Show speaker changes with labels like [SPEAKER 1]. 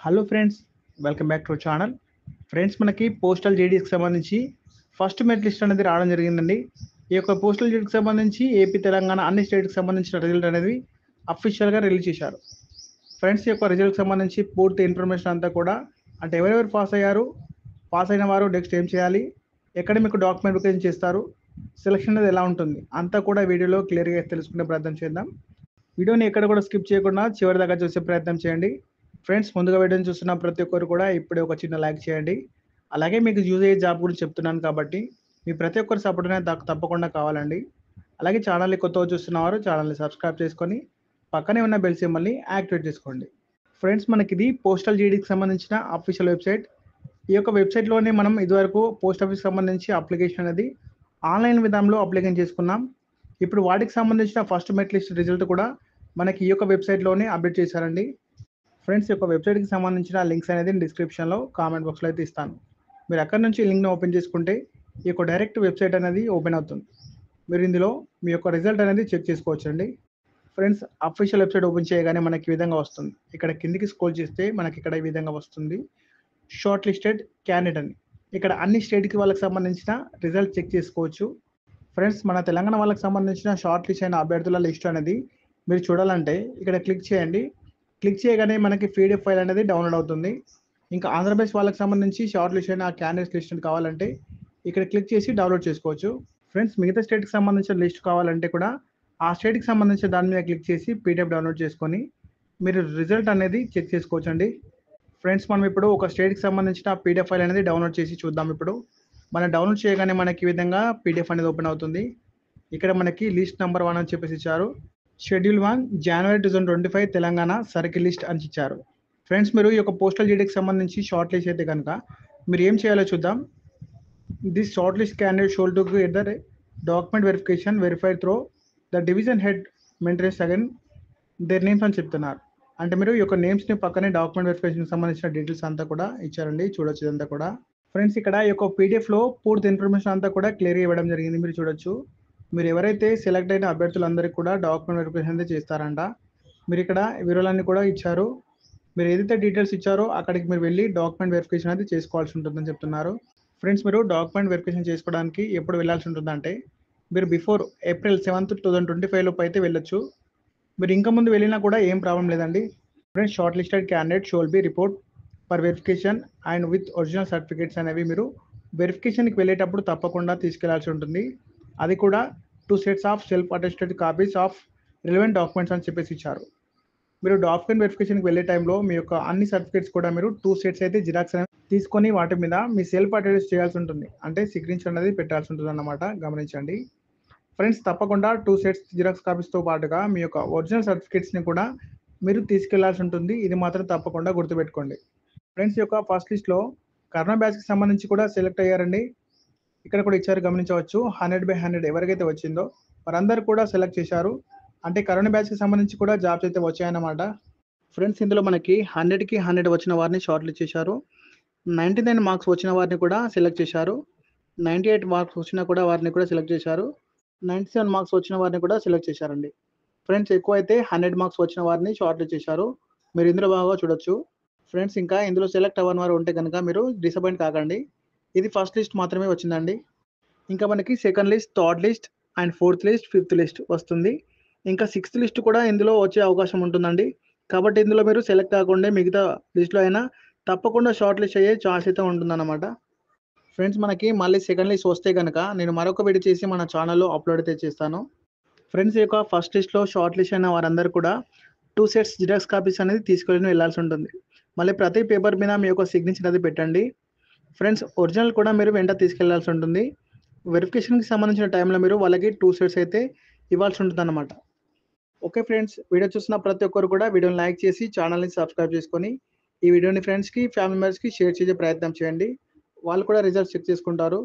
[SPEAKER 1] Hello friends, welcome back to channel. Friends, మనకి postal జేడీకి సంబంధించి first merit list అనేది రావడం జరిగిందండి. ఈ యొక్క పోస్టల్ జేడీకి సంబంధించి ఏపీ, తెలంగాణ అన్ని స్టేట్కి సంబంధించిన రిజల్ట్ అనేది అఫీషియల్గా రిలీజ్ చేశారు. ఫ్రెండ్స్, ఈ యొక్క రిజల్ట్కి సంబంధించి పూర్తి ఇన్ఫర్మేషన్ అంతా కూడా అంటే ఎవరెవరు పాస్ అయ్యారు, పాస్ అయిన వారు నెక్స్ట్ ఏం చేయాలి, ఎక్కడ మీకు డాక్యుమెంట్ వెరిఫికేషన్ చేస్తారు, సెలక్షన్ అనేది ఎలా ఉంటుంది అంతా కూడా వీడియోలో క్లియర్గా తెలుసుకునే ప్రయత్నం చేద్దాం. వీడియోని ఎక్కడ కూడా స్కిప్ చేయకుండా చివరి దాకా చూసే ప్రయత్నం చేయండి. ఫ్రెండ్స్, ముందుగా వీడియోని చూస్తున్న ప్రతి ఒక్కరు కూడా ఇప్పుడే ఒక చిన్న లైక్ చేయండి. అలాగే మీకు యూజ్ అయ్యే జాబ్ గురించి చెప్తున్నాను కాబట్టి మీ ప్రతి ఒక్కరి సపోర్ట్ అనేది తప్పకుండా కావాలండి. అలాగే ఛానల్ని కొత్తగా చూస్తున్నవారు ఛానల్ని సబ్స్క్రైబ్ చేసుకొని పక్కనే ఉన్న బెల్ సింబల్ని యాక్టివేట్ చేసుకోండి. ఫ్రెండ్స్, మనకి ఇది పోస్టల్ జీడీకి సంబంధించిన అఫీషియల్ వెబ్సైట్. ఈ యొక్క వెబ్సైట్లోనే మనం ఇదివరకు పోస్ట్ ఆఫీస్కి సంబంధించి అప్లికేషన్ అనేది ఆన్లైన్ విధానంలో అప్లికేషన్ చేసుకున్నాం. ఇప్పుడు వాటికి సంబంధించిన ఫస్ట్ మెరిట్ లిస్ట్ రిజల్ట్ కూడా మనకి ఈ యొక్క వెబ్సైట్లోనే అప్డేట్ చేశారండి. ఫ్రెండ్స్, ఈ యొక్క వెబ్సైట్కి సంబంధించిన లింక్స్ అనేది డిస్క్రిప్షన్లో కామెంట్ బాక్స్లో అయితే ఇస్తాను. మీరు అక్కడ నుంచి లింక్ని ఓపెన్ చేసుకుంటే ఈ యొక్క డైరెక్ట్ వెబ్సైట్ అనేది ఓపెన్ అవుతుంది. మీరు ఇందులో మీ యొక్క రిజల్ట్ అనేది చెక్ చేసుకోవచ్చండి. ఫ్రెండ్స్, అఫీషియల్ వెబ్సైట్ ఓపెన్ చేయగానే మనకి ఈ విధంగా వస్తుంది. ఇక్కడ కిందికి స్క్రోల్ చేస్తే మనకి ఇక్కడ ఈ విధంగా వస్తుంది, షార్ట్ లిస్టెడ్ క్యాండిడేట్ అని. ఇక్కడ అన్ని స్టేట్కి వాళ్ళకి సంబంధించిన రిజల్ట్ చెక్ చేసుకోవచ్చు. ఫ్రెండ్స్, మన తెలంగాణ వాళ్ళకి సంబంధించిన షార్ట్ లిస్ట్ అయిన అభ్యర్థుల లిస్ట్ అనేది మీరు చూడాలంటే ఇక్కడ క్లిక్ చేయండి. క్లిక్ చేయగానే మనకి పీడిఎఫ్ ఫైల్ అనేది డౌన్లోడ్ అవుతుంది. ఇంకా ఆంధ్రప్రదేశ్ వాళ్ళకి సంబంధించి షార్ట్ లిస్ట్ అయిన క్యాండిడేట్స్ లిస్ట్ కావాలంటే ఇక్కడ క్లిక్ చేసి డౌన్లోడ్ చేసుకోవచ్చు. ఫ్రెండ్స్, మిగతా స్టేట్కి సంబంధించిన లిస్ట్ కావాలంటే కూడా ఆ స్టేట్కి సంబంధించిన దాని మీద క్లిక్ చేసి పీడిఎఫ్ డౌన్లోడ్ చేసుకొని మీరు రిజల్ట్ అనేది చెక్ చేసుకోవచ్చండి. ఫ్రెండ్స్, మనం ఇప్పుడు ఒక స్టేట్కి సంబంధించిన పీడిఎఫ్ ఫైల్ అనేది డౌన్లోడ్ చేసి చూద్దాం. ఇప్పుడు మనం డౌన్లోడ్ చేయగానే మనకి ఈ విధంగా పీడిఎఫ్ అనేది ఓపెన్ అవుతుంది. ఇక్కడ మనకి లిస్ట్ నెంబర్ 1 అని చెప్పేసి ఇచ్చారు. షెడ్యూల్ 1 జనవరి 2025 తెలంగాణ సర్కిల్ లిస్ట్ అని ఇచ్చారు. ఫ్రెండ్స్, మీరు ఈ యొక్క పోస్టల్ జీడీకి సంబంధించి షార్ట్ లిస్ట్ అయితే కనుక మీరు ఏం చేయాలో చూద్దాం. This short list candidate shawl to get the document verification verified through the division head maintenance again their names అని చెప్తున్నారు. అంటే మీరు ఈ యొక్క నేమ్స్ని పక్కనే డాక్యుమెంట్ వెరిఫికేషన్కి సంబంధించిన డీటెయిల్స్ అంతా కూడా ఇచ్చారండి. చూడొచ్చు ఇదంతా కూడా. ఫ్రెండ్స్, ఇక్కడ ఈ యొక్క పీడిఎఫ్లో పూర్తి ఇన్ఫర్మేషన్ అంతా కూడా క్లియర్గా ఇవ్వడం జరిగింది. మీరు చూడొచ్చు. మీరు ఎవరైతే సెలెక్ట్ అయిన అభ్యర్థులందరికీ కూడా డాక్యుమెంట్ వెరిఫికేషన్ అయితే చేస్తారంట. మీరు ఇక్కడ వివరాలన్నీ కూడా ఇచ్చారు. మీరు ఏదైతే డీటెయిల్స్ ఇచ్చారో అక్కడికి మీరు వెళ్ళి డాక్యుమెంట్ వెరిఫికేషన్ అయితే చేసుకోవాల్సి ఉంటుందని చెప్తున్నారు. ఫ్రెండ్స్, మీరు డాక్యుమెంట్ వెరిఫికేషన్ చేసుకోవడానికి ఎప్పుడు వెళ్ళాల్సి ఉంటుందంటే మీరు బిఫోర్ ఏప్రిల్ 7th 2025 లోపు అయితే వెళ్ళొచ్చు. మీరు ఇంకా ముందు వెళ్ళినా కూడా ఏం ప్రాబ్లం లేదండి. Friends, shortlisted candidate should be report for verification and with original certificates అనేవి మీరు వెరిఫికేషన్కి వెళ్ళేటప్పుడు తప్పకుండా తీసుకెళ్లాల్సి ఉంటుంది. అది కూడా 2 sets of self attested copies of relevant documents అని చెప్పేసి ఇచ్చారు. మీరు డాక్యుమెంట్ వెరిఫికేషన్కి వెళ్ళే టైంలో మీ యొక్క అన్ని సర్టిఫికేట్స్ కూడా మీరు 2 sets అయితే జిరాక్స్ తీసుకొని వాటి మీద మీ సెల్ఫ్ అటెస్ట్ చేయాల్సి ఉంటుంది. అంటే సిగ్నేచర్ అనేది పెట్టాల్సి ఉంటుంది అన్నమాట. గమనించండి ఫ్రెండ్స్, తప్పకుండా 2 sets జిరాక్స్ కాపీస్తో పాటుగా మీ యొక్క ఒరిజినల్ సర్టిఫికేట్స్ని కూడా మీరు తీసుకెళ్లాల్సి ఉంటుంది. ఇది మాత్రం తప్పకుండా గుర్తుపెట్టుకోండి. ఫ్రెండ్స్, యొక్క ఫస్ట్ లిస్ట్లో కరోనా బ్యాచ్కి సంబంధించి కూడా సెలెక్ట్ అయ్యారండి. ఇక్కడ కూడా ఇచ్చారు, గమనించవచ్చు. 100/100 ఎవరికైతే వచ్చిందో వారందరూ కూడా సెలెక్ట్ చేశారు. అంటే కరోనా బ్యాచ్కి సంబంధించి కూడా జాబ్స్ అయితే వచ్చాయన్నమాట. ఫ్రెండ్స్, ఇందులో మనకి 100కి 100 వచ్చిన వారిని షార్ట్ లిస్ట్ చేశారు. 99 మార్క్స్ వచ్చిన వారిని కూడా సెలెక్ట్ చేశారు. 98 మార్క్స్ వచ్చినా కూడా వారిని కూడా సెలెక్ట్ చేశారు. 97 మార్క్స్ వచ్చిన వారిని కూడా సెలెక్ట్ చేశారండి. ఫ్రెండ్స్, ఎక్కువ అయితే 100 మార్క్స్ వచ్చిన వారిని షార్ట్ లిస్ట్ చేశారు. మీరు ఇందులో బాగా చూడొచ్చు. ఫ్రెండ్స్, ఇంకా ఇందులో సెలెక్ట్ అవ్వని వారు ఉంటే కనుక మీరు డిసప్పాయింట్ కాకండి. ఇది ఫస్ట్ లిస్ట్ మాత్రమే వచ్చిందండి. ఇంకా మనకి second list, third list and fourth list, fifth list వస్తుంది. ఇంకా సిక్స్త్ లిస్ట్ కూడా ఇందులో వచ్చే అవకాశం ఉంటుందండి. కాబట్టి ఇందులో మీరు సెలెక్ట్ కాకుండా మిగతా లిస్ట్లో అయినా తప్పకుండా షార్ట్ లిస్ట్ అయ్యే ఛాన్స్ అయితే ఉంటుందన్నమాట. ఫ్రెండ్స్, మనకి మళ్ళీ సెకండ్ లిస్ట్ వస్తే కనుక నేను మరొక వీడియో చేసి మన ఛానల్లో అప్లోడ్ అయితే చేస్తాను. ఫ్రెండ్స్, ఈ యొక్క ఫస్ట్ లిస్ట్లో షార్ట్ లిస్ట్ అయిన వారందరూ కూడా 2 sets జిరాక్స్ కాపీస్ అనేది తీసుకొని వెళ్ళాల్సి ఉంటుంది. మళ్ళీ ప్రతి పేపర్ మీద మీ యొక్క సిగ్నేచర్ అది పెట్టండి. ఫ్రెండ్స్, ఒరిజినల్ కూడా మీరు వెంట తీసుకెళ్లాల్సి ఉంటుంది. వెరిఫికేషన్కి సంబంధించిన టైంలో మీరు వాళ్ళకి 2 sets అయితే ఇవ్వాల్సి ఉంటుంది అన్నమాట. ఓకే ఫ్రెండ్స్, వీడియో చూసిన ప్రతి ఒక్కరు కూడా వీడియోని లైక్ చేసి ఛానల్ని సబ్స్క్రైబ్ చేసుకొని ఈ వీడియోని ఫ్రెండ్స్కి, ఫ్యామిలీ మెంబర్స్కి షేర్ చేసే ప్రయత్నం చేయండి. వాళ్ళు కూడా రిజల్ట్స్ చెక్ చేసుకుంటారు.